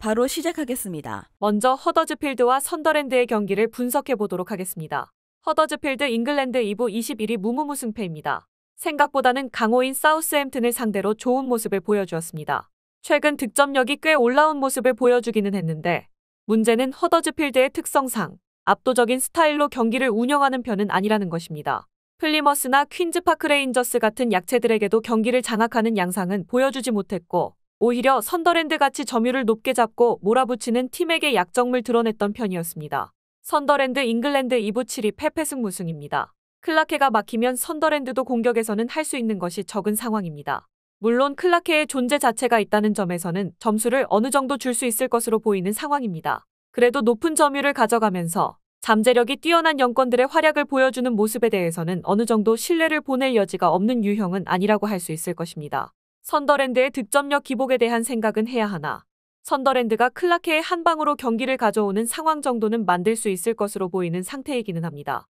바로 시작하겠습니다. 먼저 허더즈필드와 선더랜드의 경기를 분석해 보도록 하겠습니다. 허더즈필드 잉글랜드 2부 21위 무무무 승패입니다. 생각보다는 강호인 사우스햄튼을 상대로 좋은 모습을 보여주었습니다. 최근 득점력이 꽤 올라온 모습을 보여주기는 했는데 문제는 허더즈필드의 특성상 압도적인 스타일로 경기를 운영하는 편은 아니라는 것입니다. 플리머스나 퀸즈파크 레인저스 같은 약체들에게도 경기를 장악하는 양상은 보여주지 못했고 오히려 선더랜드같이 점유율을 높게 잡고 몰아붙이는 팀에게 약점을 드러냈던 편이었습니다. 선더랜드 잉글랜드 2부 7위 패패승무승입니다. 클라케가 막히면 선더랜드도 공격에서는 할 수 있는 것이 적은 상황입니다. 물론 클라케의 존재 자체가 있다는 점에서는 점수를 어느 정도 줄 수 있을 것으로 보이는 상황입니다. 그래도 높은 점유율을 가져가면서 잠재력이 뛰어난 영권들의 활약을 보여주는 모습에 대해서는 어느 정도 신뢰를 보낼 여지가 없는 유형은 아니라고 할 수 있을 것입니다. 선더랜드의 득점력 기복에 대한 생각은 해야 하나 선더랜드가 클라케의 한 방으로 경기를 가져오는 상황 정도는 만들 수 있을 것으로 보이는 상태이기는 합니다.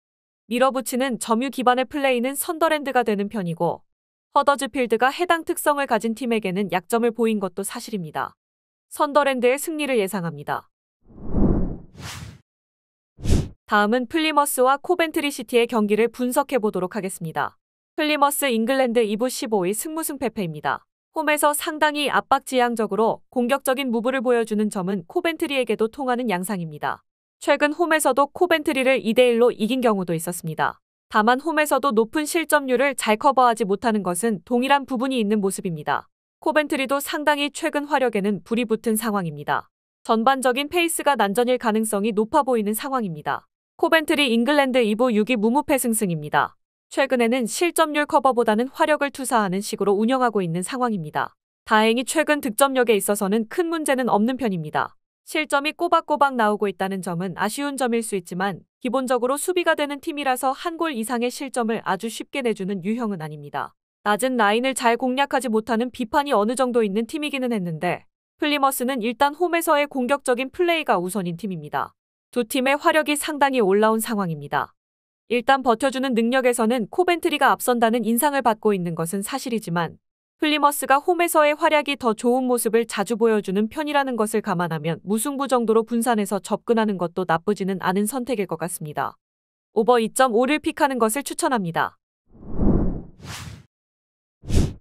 밀어붙이는 점유 기반의 플레이는 선더랜드가 되는 편이고 허더즈필드가 해당 특성을 가진 팀에게는 약점을 보인 것도 사실입니다. 선더랜드의 승리를 예상합니다. 다음은 플리머스와 코벤트리 시티의 경기를 분석해 보도록 하겠습니다. 플리머스 잉글랜드 2부 15위 승무승패패입니다. 홈에서 상당히 압박지향적으로 공격적인 무브를 보여주는 점은 코벤트리에게도 통하는 양상입니다. 최근 홈에서도 코벤트리를 2대1로 이긴 경우도 있었습니다. 다만 홈에서도 높은 실점률을 잘 커버하지 못하는 것은 동일한 부분이 있는 모습입니다. 코벤트리도 상당히 최근 화력에는 불이 붙은 상황입니다. 전반적인 페이스가 난전일 가능성이 높아 보이는 상황입니다. 코벤트리 잉글랜드 2부 6위 무무패승승입니다. 최근에는 실점률 커버보다는 화력을 투사하는 식으로 운영하고 있는 상황입니다. 다행히 최근 득점력에 있어서는 큰 문제는 없는 편입니다. 실점이 꼬박꼬박 나오고 있다는 점은 아쉬운 점일 수 있지만 기본적으로 수비가 되는 팀이라서 한 골 이상의 실점을 아주 쉽게 내주는 유형은 아닙니다. 낮은 라인을 잘 공략하지 못하는 비판이 어느 정도 있는 팀이기는 했는데 플리머스는 일단 홈에서의 공격적인 플레이가 우선인 팀입니다. 두 팀의 화력이 상당히 올라온 상황입니다. 일단 버텨주는 능력에서는 코벤트리가 앞선다는 인상을 받고 있는 것은 사실이지만 플리머스가 홈에서의 활약이 더 좋은 모습을 자주 보여주는 편이라는 것을 감안하면 무승부 정도로 분산해서 접근하는 것도 나쁘지는 않은 선택일 것 같습니다. 오버 2.5를 픽하는 것을 추천합니다.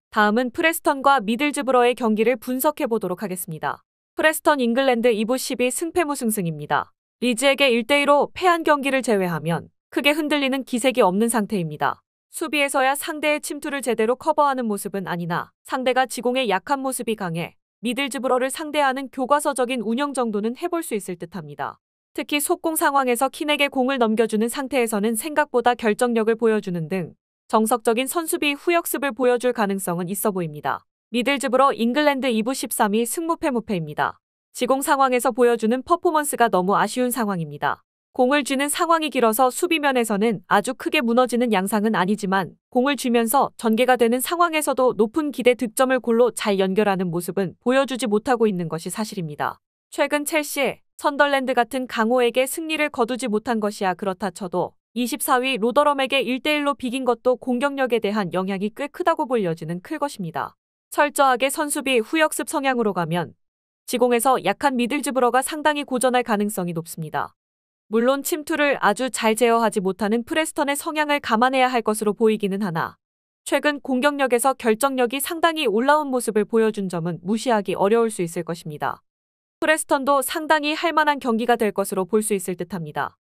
다음은 프레스턴과 미들즈브러의 경기를 분석해 보도록 하겠습니다. 프레스턴 잉글랜드 2부 10위 승패무승승입니다. 리즈에게 1대2로 패한 경기를 제외하면 크게 흔들리는 기색이 없는 상태입니다. 수비에서야 상대의 침투를 제대로 커버하는 모습은 아니나 상대가 지공에 약한 모습이 강해 미들즈브러를 상대하는 교과서적인 운영 정도는 해볼 수 있을 듯합니다. 특히 속공 상황에서 킨에게 공을 넘겨주는 상태에서는 생각보다 결정력을 보여주는 등 정석적인 선수비 후역습을 보여줄 가능성은 있어 보입니다. 미들즈브러 잉글랜드 2부 13위 승무패무패입니다. 지공 상황에서 보여주는 퍼포먼스가 너무 아쉬운 상황입니다. 공을 쥐는 상황이 길어서 수비면에서는 아주 크게 무너지는 양상은 아니지만 공을 쥐면서 전개가 되는 상황에서도 높은 기대 득점을 골로 잘 연결하는 모습은 보여주지 못하고 있는 것이 사실입니다. 최근 첼시, 선덜랜드 같은 강호에게 승리를 거두지 못한 것이야 그렇다 쳐도 24위 로더럼에게 1대1로 비긴 것도 공격력에 대한 영향이 꽤 크다고 볼 여지는 클 것입니다. 철저하게 선수비 후역습 성향으로 가면 지공에서 약한 미들즈브러가 상당히 고전할 가능성이 높습니다. 물론 침투를 아주 잘 제어하지 못하는 프레스턴의 성향을 감안해야 할 것으로 보이기는 하나 최근 공격력에서 결정력이 상당히 올라온 모습을 보여준 점은 무시하기 어려울 수 있을 것입니다. 프레스턴도 상당히 할 만한 경기가 될 것으로 볼 수 있을 듯합니다.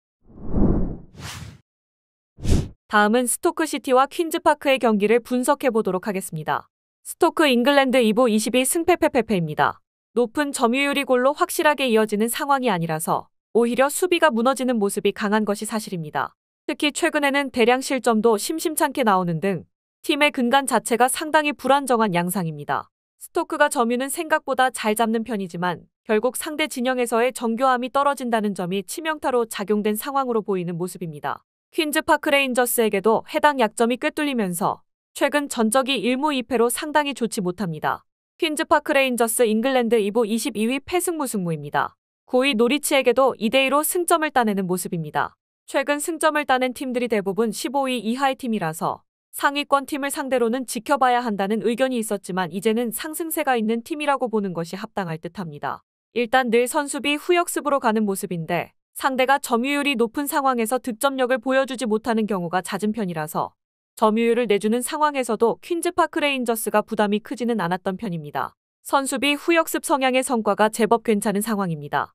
다음은 스토크시티와 퀸즈파크의 경기를 분석해 보도록 하겠습니다. 스토크 잉글랜드 2부 22 승패패패패입니다. 높은 점유율이 골로 확실하게 이어지는 상황이 아니라서 오히려 수비가 무너지는 모습이 강한 것이 사실입니다. 특히 최근에는 대량 실점도 심심찮게 나오는 등 팀의 근간 자체가 상당히 불안정한 양상입니다. 스토크가 점유는 생각보다 잘 잡는 편이지만 결국 상대 진영에서의 정교함이 떨어진다는 점이 치명타로 작용된 상황으로 보이는 모습입니다. 퀸즈파크 레인저스에게도 해당 약점이 꿰뚫리면서 최근 전적이 1무 2패로 상당히 좋지 못합니다. 퀸즈파크 레인저스 잉글랜드 2부 22위 패승무승무입니다. 9위 노리치에게도 2대2로 승점을 따내는 모습입니다. 최근 승점을 따낸 팀들이 대부분 15위 이하의 팀이라서 상위권 팀을 상대로는 지켜봐야 한다는 의견이 있었지만 이제는 상승세가 있는 팀이라고 보는 것이 합당할 듯합니다. 일단 늘 선수비 후역습으로 가는 모습인데 상대가 점유율이 높은 상황에서 득점력을 보여주지 못하는 경우가 잦은 편이라서 점유율을 내주는 상황에서도 퀸즈파크 레인저스가 부담이 크지는 않았던 편입니다. 선수비 후역습 성향의 성과가 제법 괜찮은 상황입니다.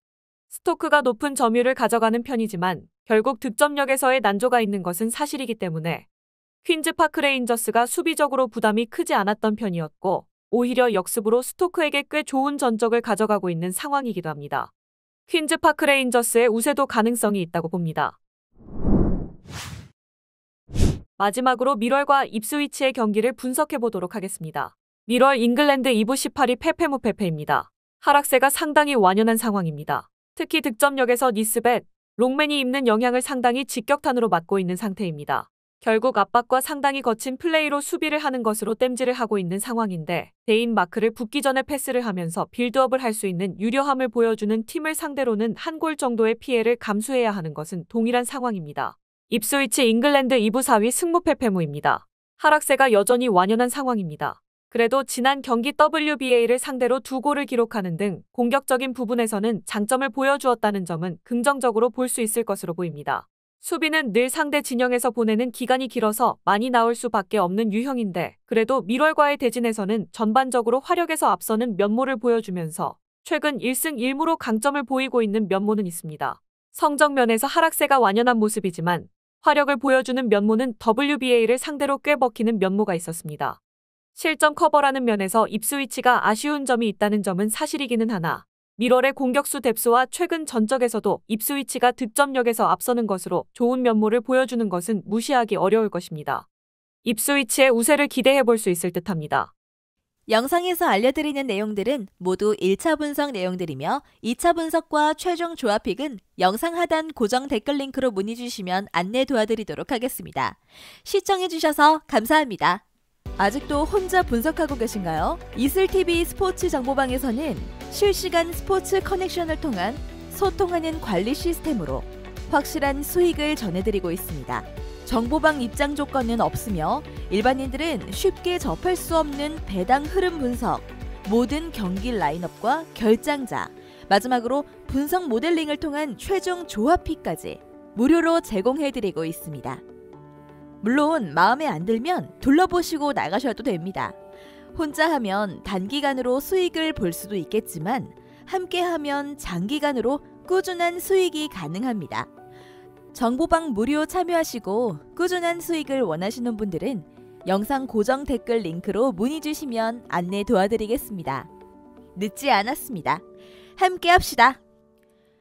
스토크가 높은 점유율을 가져가는 편이지만 결국 득점력에서의 난조가 있는 것은 사실이기 때문에 퀸즈파크 레인저스가 수비적으로 부담이 크지 않았던 편이었고 오히려 역습으로 스토크에게 꽤 좋은 전적을 가져가고 있는 상황이기도 합니다. 퀸즈파크 레인저스의 우세도 가능성이 있다고 봅니다. 마지막으로 미럴과 입스위치의 경기를 분석해보도록 하겠습니다. 미럴 잉글랜드 2부 18위 페페무페페입니다. 하락세가 상당히 완연한 상황입니다. 특히 득점력에서 니스벳, 롱맨이 입는 영향을 상당히 직격탄으로 맞고 있는 상태입니다. 결국 압박과 상당히 거친 플레이로 수비를 하는 것으로 땜질을 하고 있는 상황인데 대인 마크를 붙기 전에 패스를 하면서 빌드업을 할 수 있는 유려함을 보여주는 팀을 상대로는 한 골 정도의 피해를 감수해야 하는 것은 동일한 상황입니다. 입스위치 잉글랜드 2부 4위 승무페페무입니다. 하락세가 여전히 완연한 상황입니다. 그래도 지난 경기 WBA를 상대로 2골을 기록하는 등 공격적인 부분에서는 장점을 보여주었다는 점은 긍정적으로 볼 수 있을 것으로 보입니다. 수비는 늘 상대 진영에서 보내는 기간이 길어서 많이 나올 수밖에 없는 유형인데 그래도 미럴과의 대진에서는 전반적으로 화력에서 앞서는 면모를 보여주면서 최근 1승 1무로 강점을 보이고 있는 면모는 있습니다. 성적면에서 하락세가 완연한 모습이지만 화력을 보여주는 면모는 WBA를 상대로 꽤 먹히는 면모가 있었습니다. 실점 커버라는 면에서 입스위치가 아쉬운 점이 있다는 점은 사실이기는 하나 미럴의 공격수 뎁스와 최근 전적에서도 입스위치가 득점력에서 앞서는 것으로 좋은 면모를 보여주는 것은 무시하기 어려울 것입니다. 입스위치의 우세를 기대해볼 수 있을 듯합니다. 영상에서 알려드리는 내용들은 모두 1차 분석 내용들이며 2차 분석과 최종 조합픽은 영상 하단 고정 댓글 링크로 문의 주시면 안내 도와드리도록 하겠습니다. 시청해주셔서 감사합니다. 아직도 혼자 분석하고 계신가요? 이슬TV 스포츠 정보방에서는 실시간 스포츠 커넥션을 통한 소통하는 관리 시스템으로 확실한 수익을 전해드리고 있습니다. 정보방 입장 조건은 없으며 일반인들은 쉽게 접할 수 없는 배당 흐름 분석, 모든 경기 라인업과 결장자, 마지막으로 분석 모델링을 통한 최종 조합픽까지 무료로 제공해드리고 있습니다. 물론 마음에 안 들면 둘러보시고 나가셔도 됩니다. 혼자 하면 단기간으로 수익을 볼 수도 있겠지만 함께하면 장기간으로 꾸준한 수익이 가능합니다. 정보방 무료 참여하시고 꾸준한 수익을 원하시는 분들은 영상 고정 댓글 링크로 문의 주시면 안내 도와드리겠습니다. 늦지 않았습니다. 함께 합시다.